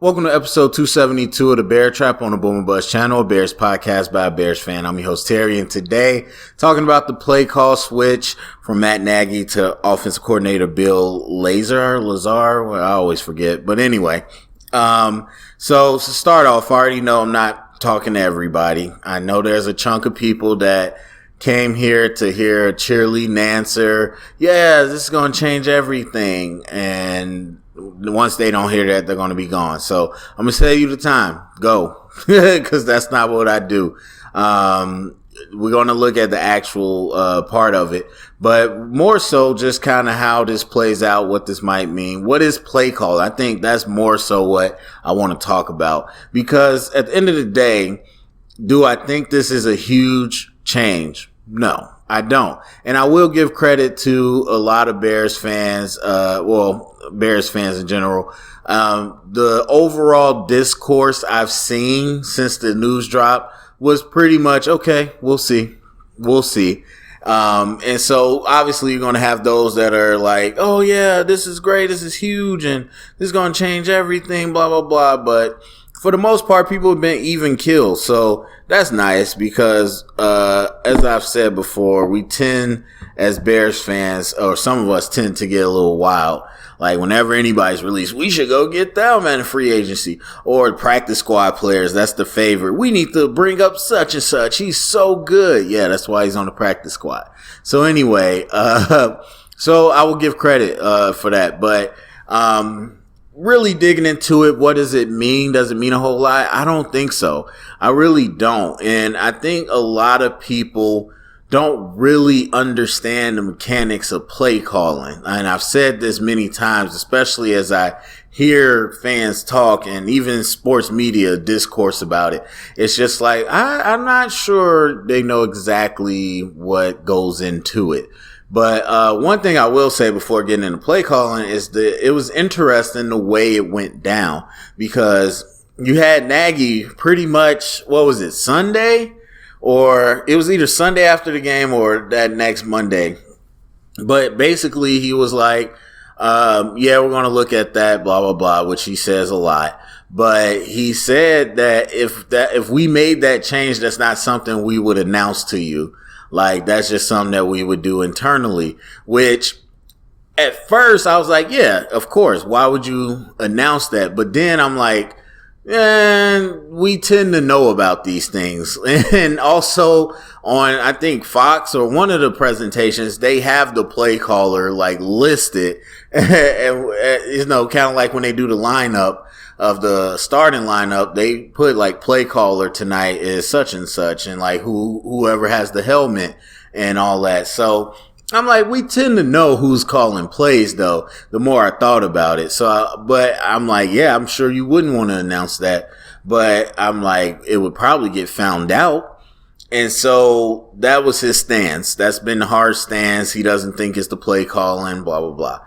Welcome to episode 272 of the Bear Trap on the Boomer Buzz channel, a Bears podcast by a Bears fan. I'm your host, Terry, and today, talking about the play call switch from Matt Nagy to offensive coordinator Bill Lazor. Well, I always forget. But anyway, so to start off, I already know I'm not talking to everybody. I know there's a chunk of people that came here to hear a cheerleading answer. Yeah, this is going to change everything. And once they don't hear that, they're going to be gone. So I'm going to save you the time. Go. Because that's not what I do. We're going to look at the actual part of it. But more so just kind of how this plays out, what this might mean. What is play call? I think that's more so what I want to talk about. Because at the end of the day, do I think this is a huge change? No, I don't. And I will give credit to a lot of Bears fans, Bears fans in general. The overall discourse I've seen since the news drop was pretty much, okay, we'll see. And so obviously you're going to have those that are like, oh yeah, this is great. This is huge. And this is going to change everything, blah, blah, blah. But for the most part, people have been even killed. So that's nice because, as I've said before, we tend as Bears fans, or some of us tend to get a little wild. Like whenever anybody's released, we should go get that man in free agency, or practice squad players. That's the favorite. We need to bring up such and such. He's so good. Yeah, that's why he's on the practice squad. So anyway, so I will give credit, for that, but, really digging into it, what does it mean? Does it mean a whole lot? I don't think so. I really don't. And I think a lot of people don't really understand the mechanics of play calling. And I've said this many times, especially as I hear fans talk and even sports media discourse about it. It's just like, I'm not sure they know exactly what goes into it. But one thing I will say before getting into play calling is that it was interesting the way it went down, because you had Nagy pretty much, what was it, Sunday? Or it was either Sunday after the game or that next Monday. But basically he was like, yeah, we're going to look at that, blah, blah, blah, which he says a lot. But he said that if we made that change, that's not something we would announce to you. Like, that's just something that we would do internally, which at first I was like, yeah, of course. Why would you announce that? But then I'm like, we tend to know about these things. And also on, I think Fox or one of the presentations, they have the play caller like listed and, kind of like when they do the lineup of the starting lineup, they put like play caller tonight is such and such, and like whoever has the helmet and all that. So I'm like, we tend to know who's calling plays though, the more I thought about it. So, but I'm like, yeah, I'm sure you wouldn't want to announce that, but I'm like, it would probably get found out. And so that was his stance. That's been the hard stance. He doesn't think it's the play calling, blah, blah, blah.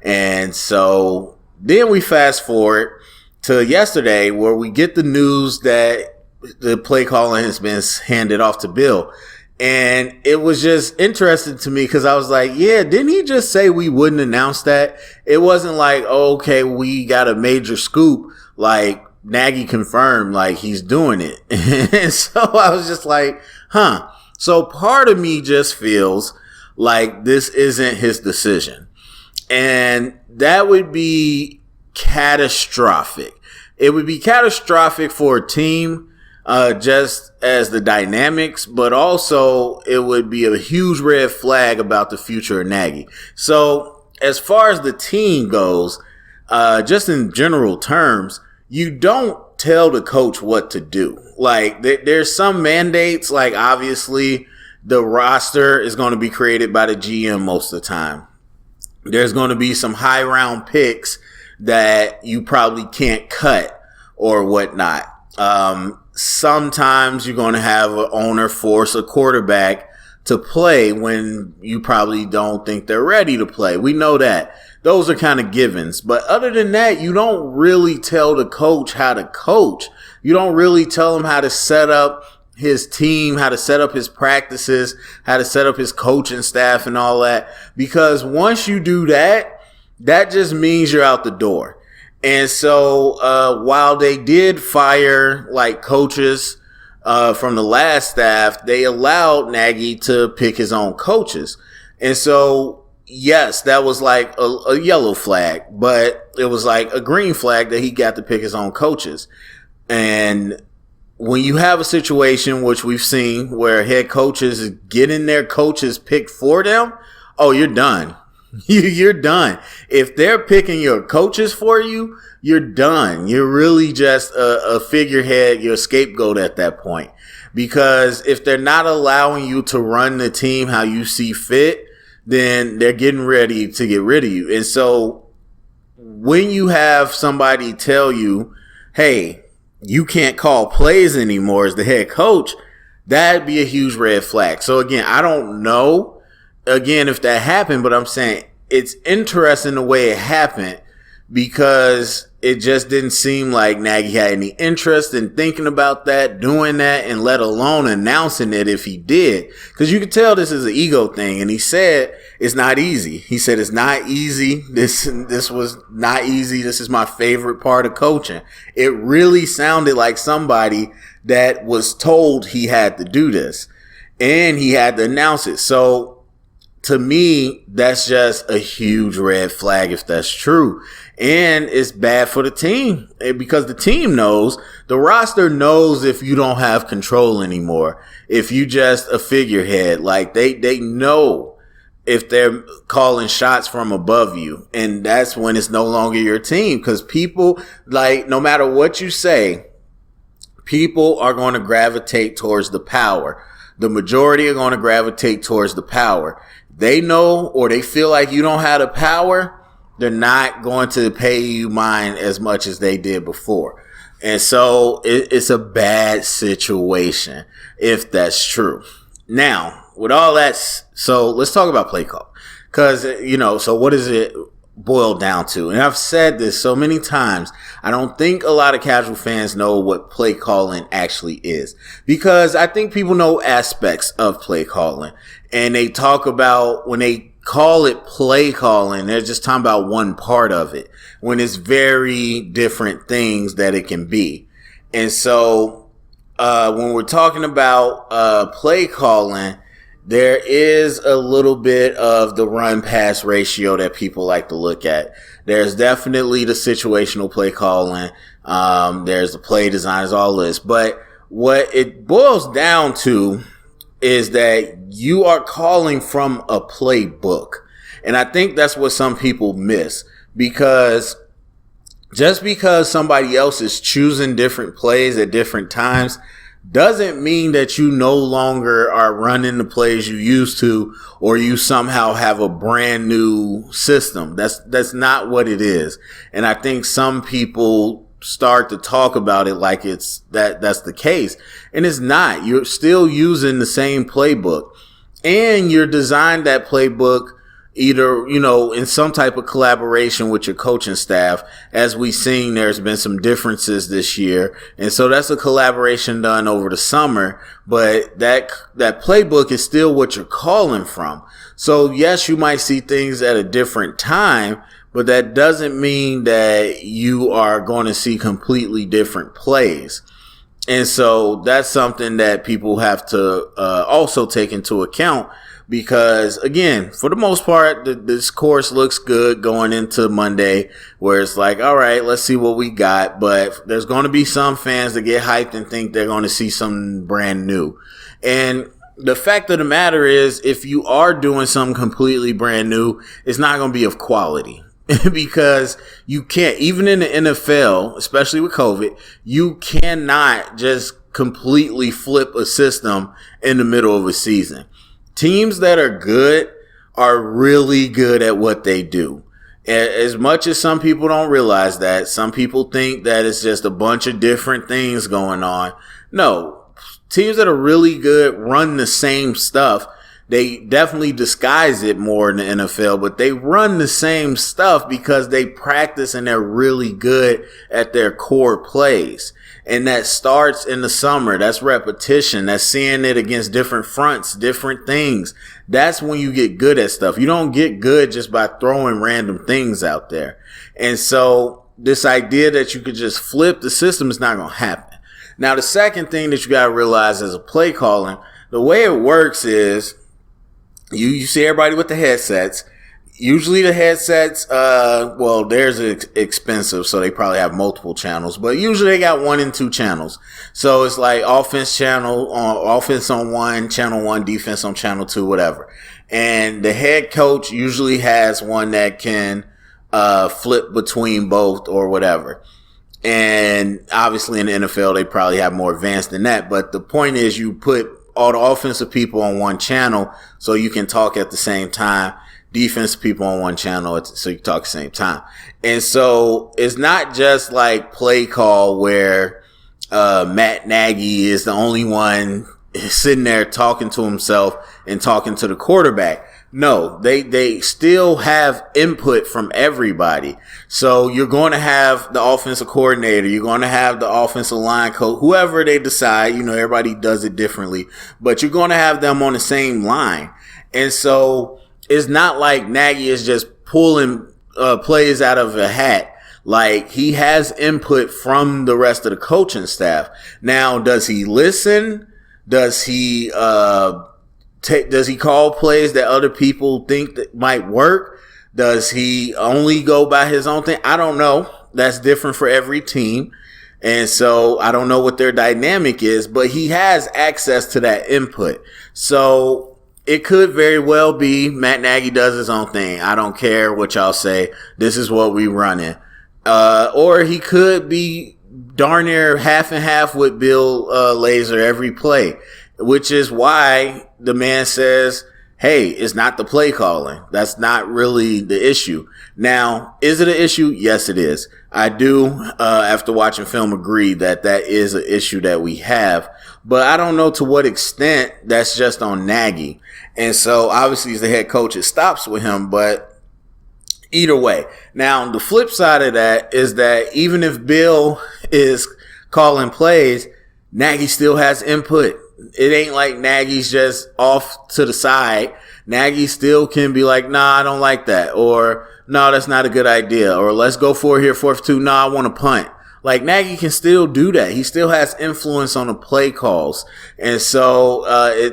And so then we fast forward to yesterday, where we get the news that the play calling has been handed off to Bill. And it was just interesting to me because I was like, yeah, didn't he just say we wouldn't announce that? It wasn't like, oh, okay, we got a major scoop. Like Nagy confirmed, like he's doing it. And so I was just like, huh. So part of me just feels like this isn't his decision. And that would be catastrophic. It would be catastrophic for a team, just as the dynamics, but also it would be a huge red flag about the future of Nagy. So as far as the team goes, just in general terms, you don't tell the coach what to do. Like there's some mandates, like obviously the roster is going to be created by the GM most of the time. There's going to be some high round picks that you probably can't cut or whatnot. Sometimes you're going to have an owner force a quarterback to play when you probably don't think they're ready to play. We know that. Those are kind of givens. But other than that, you don't really tell the coach how to coach. You don't really tell him how to set up his team, how to set up his practices, how to set up his coaching staff and all that. Because once you do that, that just means you're out the door. And so while they did fire like coaches from the last staff, they allowed Nagy to pick his own coaches. And so, yes, that was like a yellow flag, but it was like a green flag that he got to pick his own coaches. And when you have a situation, which we've seen, where head coaches is getting their coaches picked for them, oh, you're done. You're done. If they're picking your coaches for you, you're done. You're really just a figurehead, you're a scapegoat at that point. Because if they're not allowing you to run the team how you see fit, then they're getting ready to get rid of you. And so when you have somebody tell you, hey, you can't call plays anymore as the head coach, that'd be a huge red flag. So again, I don't know if that happened, but I'm saying it's interesting the way it happened, because it just didn't seem like Nagy had any interest in thinking about that, doing that, and let alone announcing it if he did. Because you could tell this is an ego thing. And he said it's not easy. He said it's not easy. This was not easy. This is my favorite part of coaching. It really sounded like somebody that was told he had to do this. And he had to announce it. So to me, that's just a huge red flag if that's true. And it's bad for the team, because the team knows, the roster knows if you don't have control anymore, if you just a figurehead, like they know if they're calling shots from above you. And that's when it's no longer your team, because people, like, no matter what you say, people are going to gravitate towards the power. The majority are going to gravitate towards the power. They know, or they feel like you don't have the power, they're not going to pay you mind as much as they did before. And so it's a bad situation if that's true. Now, with all that, so let's talk about play call. Because, so what does it boil down to? And I've said this so many times, I don't think a lot of casual fans know what play calling actually is. Because I think people know aspects of play calling. And they talk about, when they call it play calling, they're just talking about one part of it, when it's very different things that it can be. And so when we're talking about play calling, there is a little bit of the run pass ratio that people like to look at. There's definitely the situational play calling. There's the play designers, all this. But what it boils down to is that you are calling from a playbook. And I think that's what some people miss, because just because somebody else is choosing different plays at different times doesn't mean that you no longer are running the plays you used to, or you somehow have a brand new system. That's not what it is. And I think some people start to talk about it like it's that's the case, and it's not. You're still using the same playbook, and you're designed that playbook either, in some type of collaboration with your coaching staff. As we've seen, there's been some differences this year, and so that's a collaboration done over the summer, but that playbook is still what you're calling from. So yes, you might see things at a different time, but that doesn't mean that you are going to see completely different plays. And so that's something that people have to also take into account, because, again, for the most part, this course looks good going into Monday, where it's like, all right, let's see what we got. But there's going to be some fans that get hyped and think they're going to see something brand new. And the fact of the matter is, if you are doing something completely brand new, it's not going to be of quality. Because you can't, even in the NFL, especially with COVID, you cannot just completely flip a system in the middle of a season. Teams that are good are really good at what they do. As much as some people don't realize that, some people think that it's just a bunch of different things going on. No, teams that are really good run the same stuff. They definitely disguise it more in the NFL, but they run the same stuff because they practice and they're really good at their core plays. And that starts in the summer. That's repetition. That's seeing it against different fronts, different things. That's when you get good at stuff. You don't get good just by throwing random things out there. And so this idea that you could just flip the system is not going to happen. Now, the second thing that you got to realize as a play calling, the way it works is you see everybody with the headsets. Usually the headsets, theirs is expensive, so they probably have multiple channels, but usually they got 1 and 2 channels. So it's like offense on one, channel 1, defense on channel 2, whatever. And the head coach usually has one that can flip between both or whatever. And obviously in the NFL, they probably have more advanced than that. But the point is you put all the offensive people on one channel so you can talk at the same time. Defensive people on one channel so you can talk at the same time. And so it's not just like play call where Matt Nagy is the only one sitting there talking to himself and talking to the quarterback. No, they still have input from everybody. So you're going to have the offensive coordinator. You're going to have the offensive line coach, whoever they decide. Everybody does it differently, but you're going to have them on the same line. And so it's not like Nagy is just pulling plays out of a hat. Like, he has input from the rest of the coaching staff. Now, does he listen? Does he does he call plays that other people think that might work? Does he only go by his own thing? I don't know. That's different for every team. And so I don't know what their dynamic is, but he has access to that input. So it could very well be Matt Nagy does his own thing. I don't care what y'all say. This is what we running. Or he could be darn near half and half with Bill Lazor every play, which is why the man says, hey, it's not the play calling. That's not really the issue. Now, is it an issue? Yes, it is. I do, after watching film, agree that that is an issue that we have. But I don't know to what extent that's just on Nagy. And so, obviously, as the head coach, it stops with him. But either way. Now, the flip side of that is that even if Bill is calling plays, Nagy still has input. It ain't like Nagy's just off to the side. Nagy still can be like, nah, I don't like that. Or, no, that's not a good idea. Or let's go for here, 4th-2. No, I want to punt. Like, Nagy can still do that. He still has influence on the play calls. And so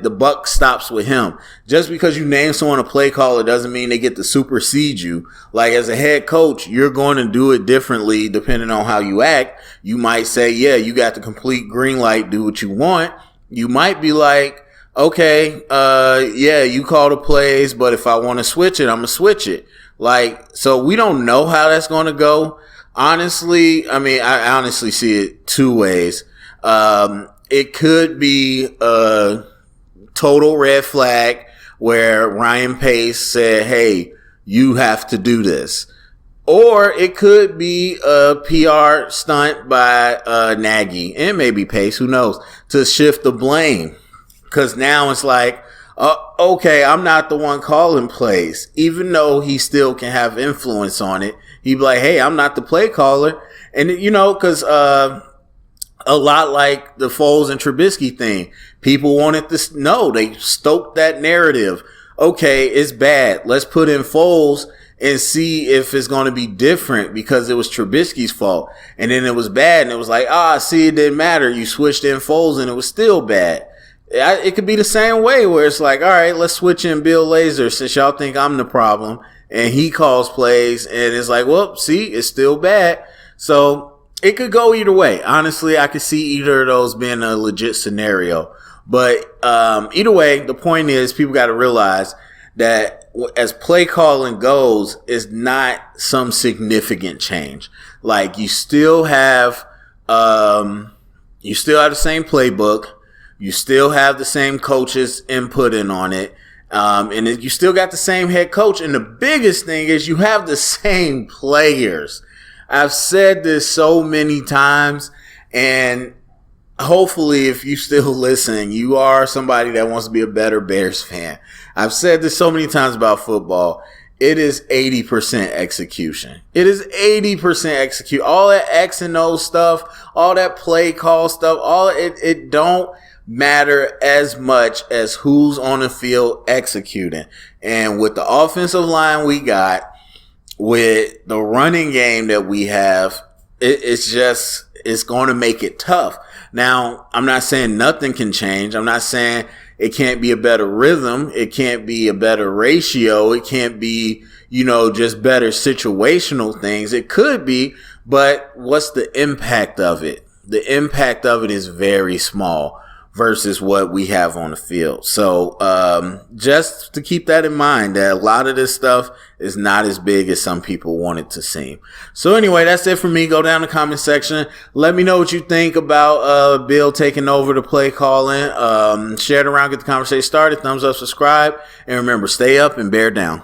the buck stops with him. Just because you name someone a play caller doesn't mean they get to supersede you. Like, as a head coach, you're going to do it differently depending on how you act. You might say, yeah, you got the complete green light, do what you want. You might be like, okay, yeah, you call the plays, but if I want to switch it, I'm going to switch it. Like, so we don't know how that's going to go. Honestly, I mean, I honestly see it two ways. It could be a total red flag where Ryan Pace said, hey, you have to do this. Or it could be a PR stunt by Nagy and maybe Pace, who knows, to shift the blame. Because now it's like, okay, I'm not the one calling plays. Even though he still can have influence on it, he'd be like, hey, I'm not the play caller. And, you know, because a lot like the Foles and Trubisky thing, people wanted to know. They stoked that narrative. Okay, it's bad. Let's put in Foles and see if it's going to be different because it was Trubisky's fault. And then it was bad. And it was like, see, it didn't matter. You switched in Foles and it was still bad. It could be the same way where it's like, all right, let's switch in Bill Lazor since y'all think I'm the problem. And he calls plays and it's like, well, see, it's still bad. So it could go either way. Honestly, I could see either of those being a legit scenario. But either way, the point is people got to realize that as play calling goes, is not some significant change. Like you still have the same playbook. You still have the same coaches inputting on it. And you still got the same head coach. And the biggest thing is you have the same players. I've said this so many times, and hopefully if you still listen, you are somebody that wants to be a better Bears fan. I've said this so many times about football. It is 80% execution. It is 80% execute. All that X and O stuff, all that play call stuff, it don't matter as much as who's on the field executing. And with the offensive line we got, with the running game that we have, it's going to make it tough. Now, I'm not saying nothing can change. I'm not saying it can't be a better rhythm. It can't be a better ratio. It can't be, just better situational things. It could be, but what's the impact of it? The impact of it is very small versus what we have on the field. So, just to keep that in mind, that a lot of this stuff is not as big as some people want it to seem. So anyway, that's it for me. Go down the comment section. Let me know what you think about, Bill taking over the play calling. Share it around, get the conversation started. Thumbs up, subscribe. And remember, stay up and bear down.